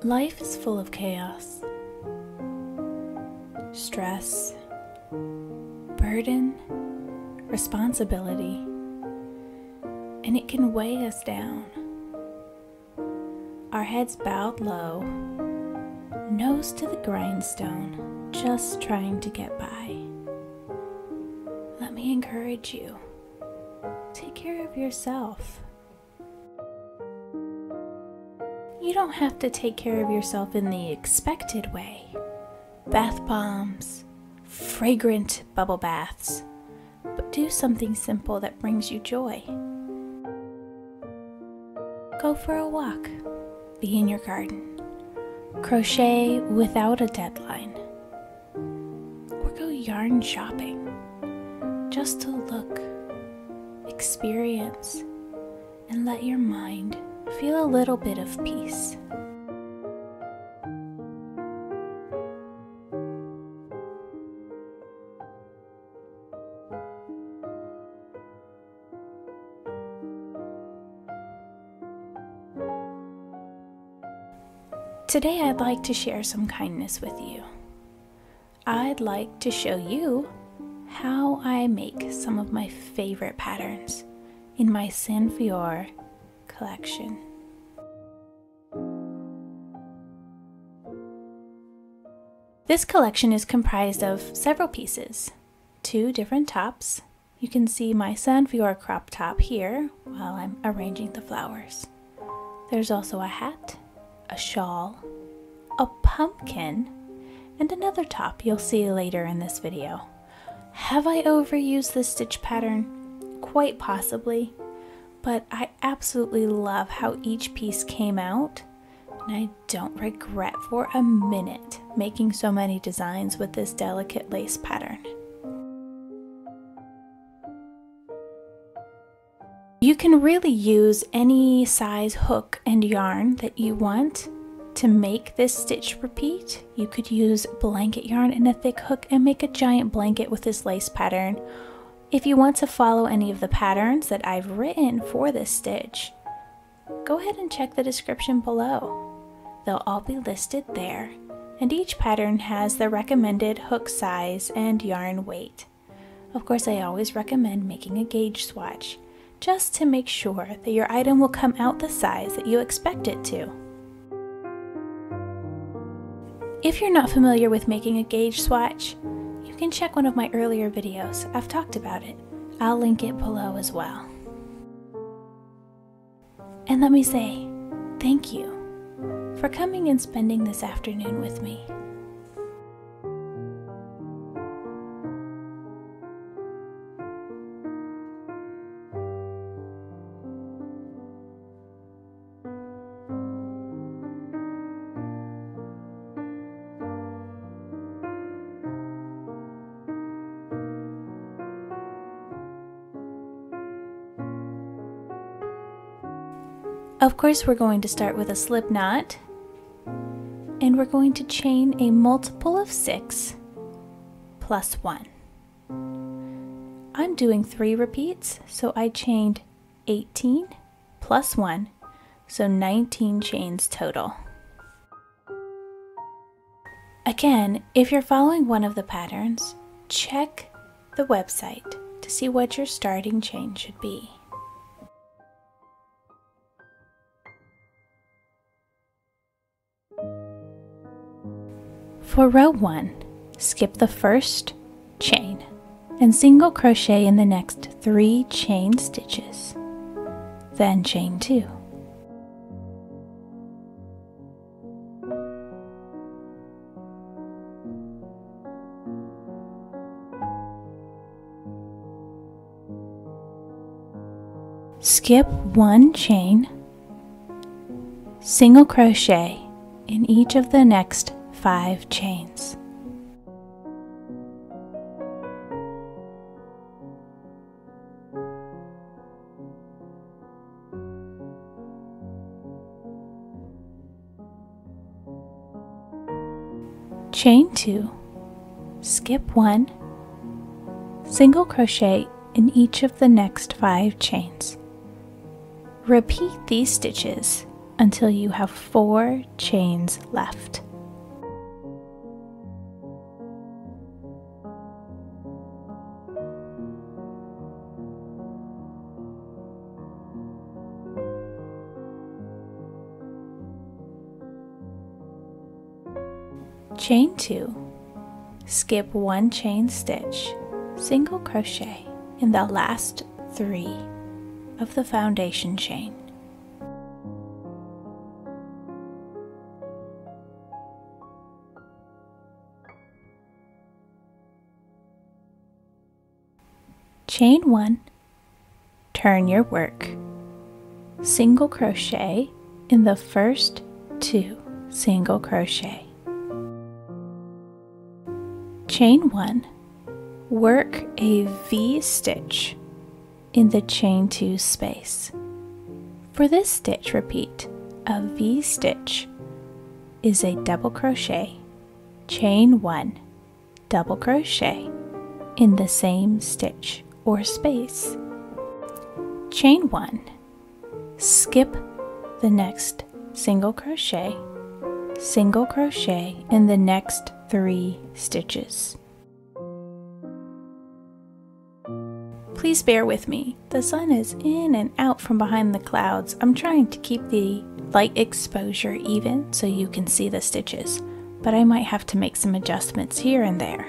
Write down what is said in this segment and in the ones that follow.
Life is full of chaos, stress, burden, responsibility, and it can weigh us down. Our heads bowed low, nose to the grindstone, just trying to get by. Let me encourage you. Take care of yourself. You don't have to take care of yourself in the expected way. Bath bombs, fragrant bubble baths, but do something simple that brings you joy. Go for a walk, be in your garden, crochet without a deadline, or go yarn shopping, just to look, experience, and let your mind feel a little bit of peace. Today I'd like to share some kindness with you. I'd like to show you how I make some of my favorite patterns in my San Fior collection. This collection is comprised of several pieces, 2 different tops. You can see my San Fior crop top here while I'm arranging the flowers. There's also a hat, a shawl, a pumpkin, and another top you'll see later in this video. Have I overused this stitch pattern? Quite possibly, but I absolutely love how each piece came out, and I don't regret for a minute making so many designs with this delicate lace pattern. You can really use any size hook and yarn that you want to make this stitch repeat. You could use blanket yarn and a thick hook and make a giant blanket with this lace pattern. If you want to follow any of the patterns that I've written for this stitch, go ahead and check the description below. They'll all be listed there, and each pattern has the recommended hook size and yarn weight. Of course, I always recommend making a gauge swatch, just to make sure that your item will come out the size that you expect it to. If you're not familiar with making a gauge swatch, you can check one of my earlier videos. I've talked about it. I'll link it below as well. And let me say thank you for coming and spending this afternoon with me. Of course, we're going to start with a slip knot, and we're going to chain a multiple of 6 plus 1. I'm doing 3 repeats, so I chained 18 plus 1, so 19 chains total. Again, if you're following one of the patterns, check the website to see what your starting chain should be. For row 1, skip the first chain and single crochet in the next 3 chain stitches, then chain 2. Skip 1 chain, single crochet in each of the next 5 chains. Chain 2, skip 1, single crochet in each of the next 5 chains. Repeat these stitches until you have 4 chains left. Chain 2, skip 1 chain stitch, single crochet in the last 3 of the foundation chain. Chain 1, turn your work, single crochet in the first 2 single crochet. Chain 1, work a V-stitch in the chain 2 space. For this stitch repeat, a V-stitch is a double crochet, chain 1, double crochet in the same stitch or space. Chain 1, skip the next single crochet in the next 3 stitches. Please bear with me. The sun is in and out from behind the clouds. I'm trying to keep the light exposure even so you can see the stitches, but I might have to make some adjustments here and there.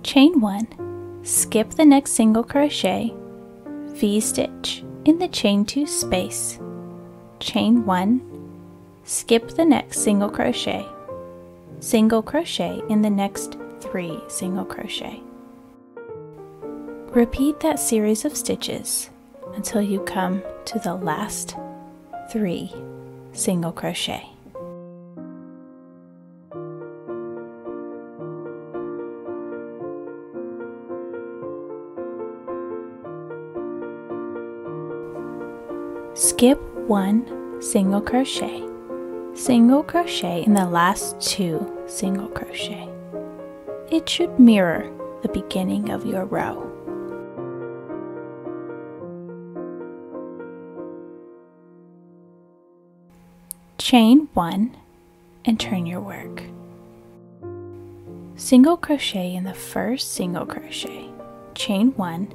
Chain 1, skip the next single crochet, V-stitch in the chain 2 space. Chain 1, skip the next single crochet in the next 3 single crochet. Repeat that series of stitches until you come to the last 3 single crochet. Skip 1 single crochet in the last 2 single crochet. It should mirror the beginning of your row. Chain 1 and turn your work. Single crochet in the first single crochet, chain 1,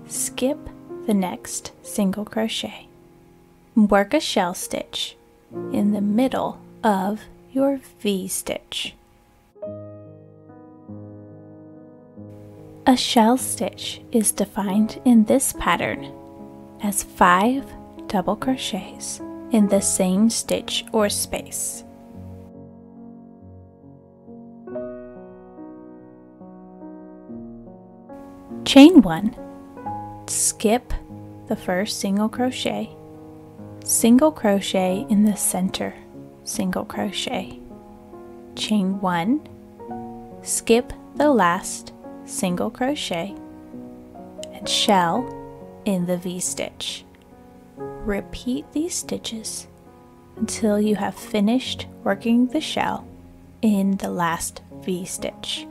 skip the next single crochet. Work a shell stitch in the middle of your V-stitch. A shell stitch is defined in this pattern as 5 double crochets in the same stitch or space. Chain 1, skip the first single crochet in the center single crochet. Chain 1, skip the last single crochet and shell in the V-stitch. Repeat these stitches until you have finished working the shell in the last V-stitch.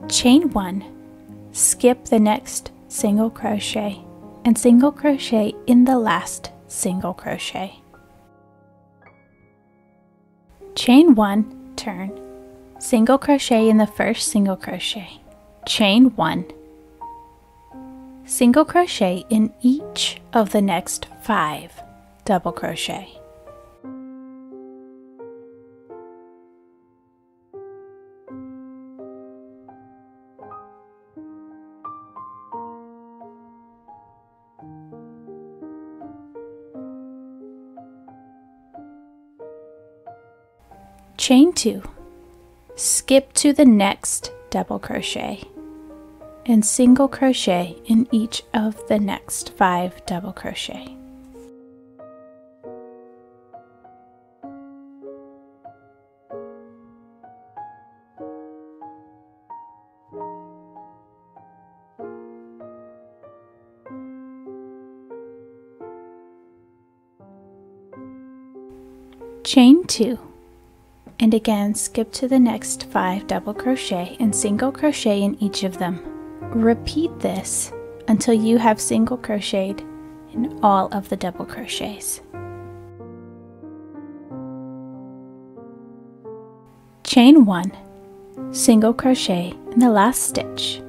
Chain 1, skip the next single crochet and single crochet in the last single crochet. Chain 1, turn, single crochet in the first single crochet, chain 1, single crochet in each of the next 5 double crochet. Chain 2, skip to the next double crochet, and single crochet in each of the next 5 double crochet. Chain 2, and again skip to the next 5 double crochet and single crochet in each of them. Repeat this until you have single crocheted in all of the double crochets. Chain 1, single crochet in the last stitch.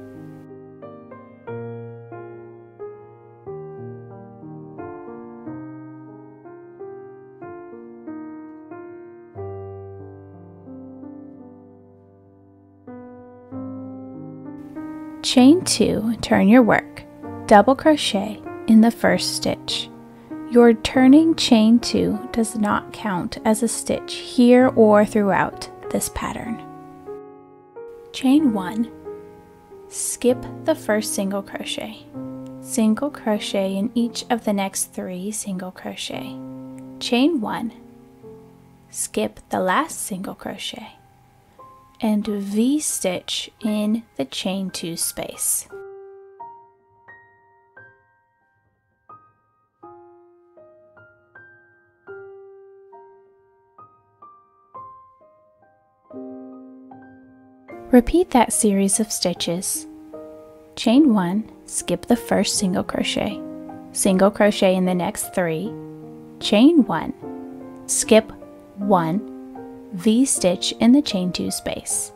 Chain 2, turn your work, double crochet in the first stitch. Your turning chain 2 does not count as a stitch here or throughout this pattern. Chain 1, skip the first single crochet in each of the next 3 single crochet. Chain 1, skip the last single crochet, and V-stitch in the chain 2 space. Repeat that series of stitches. Chain 1, skip the first single crochet in the next 3, chain 1, skip 1, V-stitch in the chain 2 space.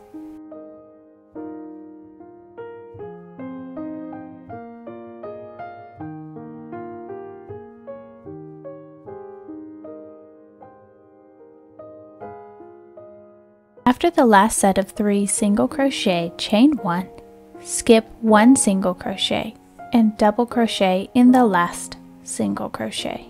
After the last set of 3 single crochet, chain 1, skip 1 single crochet and double crochet in the last single crochet.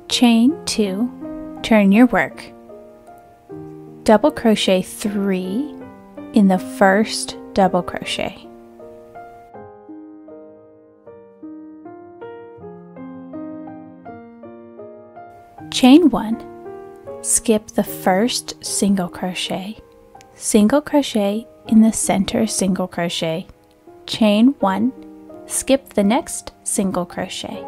Chain 2, turn your work, double crochet 3 in the first double crochet. Chain 1, skip the first single crochet in the center single crochet, chain 1, skip the next single crochet,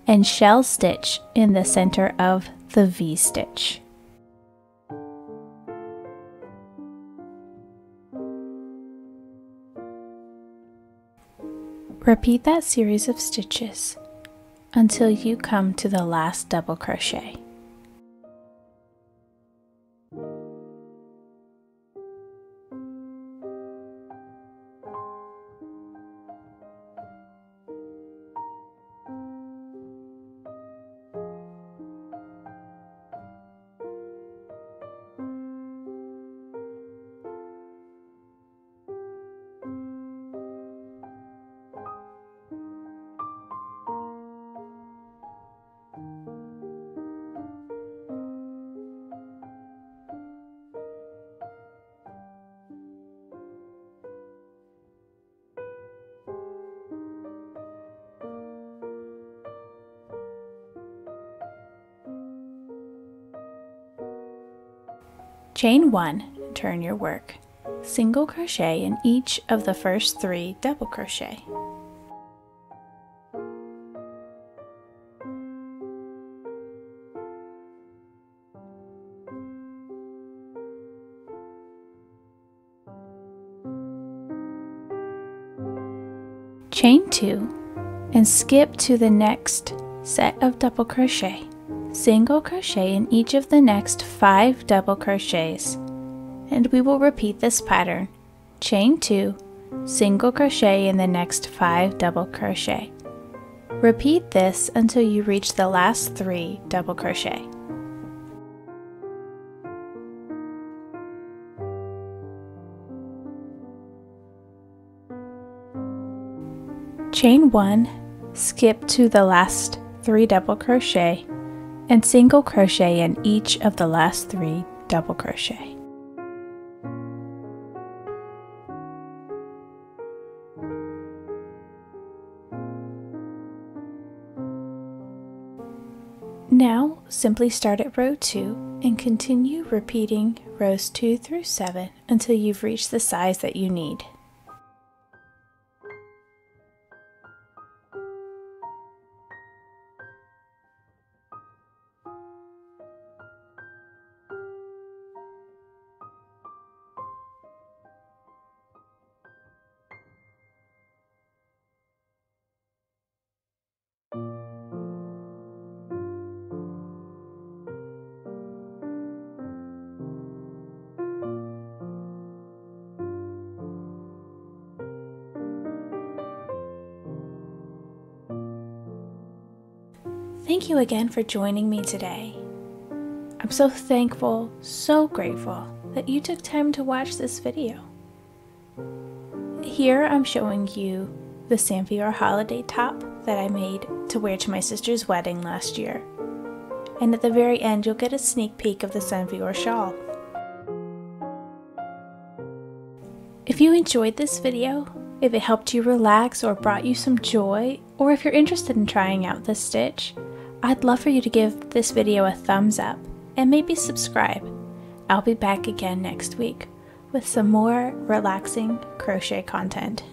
and shell stitch in the center of the V-stitch. Repeat that series of stitches until you come to the last double crochet. Chain 1, turn your work, single crochet in each of the first 3 double crochet. Chain 2 and skip to the next set of double crochet. Single crochet in each of the next 5 double crochets, and we will repeat this pattern. Chain 2, single crochet in the next 5 double crochet. Repeat this until you reach the last 3 double crochet. Chain 1, skip to the last 3 double crochet and single crochet in each of the last 3 double crochet. Now simply start at row 2 and continue repeating rows 2 through 7 until you've reached the size that you need. Thank you again for joining me today. I'm so thankful, so grateful that you took time to watch this video. Here I'm showing you the San Fior holiday top that I made to wear to my sister's wedding last year. And at the very end you'll get a sneak peek of the San Fior shawl. If you enjoyed this video, if it helped you relax or brought you some joy, or if you're interested in trying out this stitch, I'd love for you to give this video a thumbs up and maybe subscribe. I'll be back again next week with some more relaxing crochet content.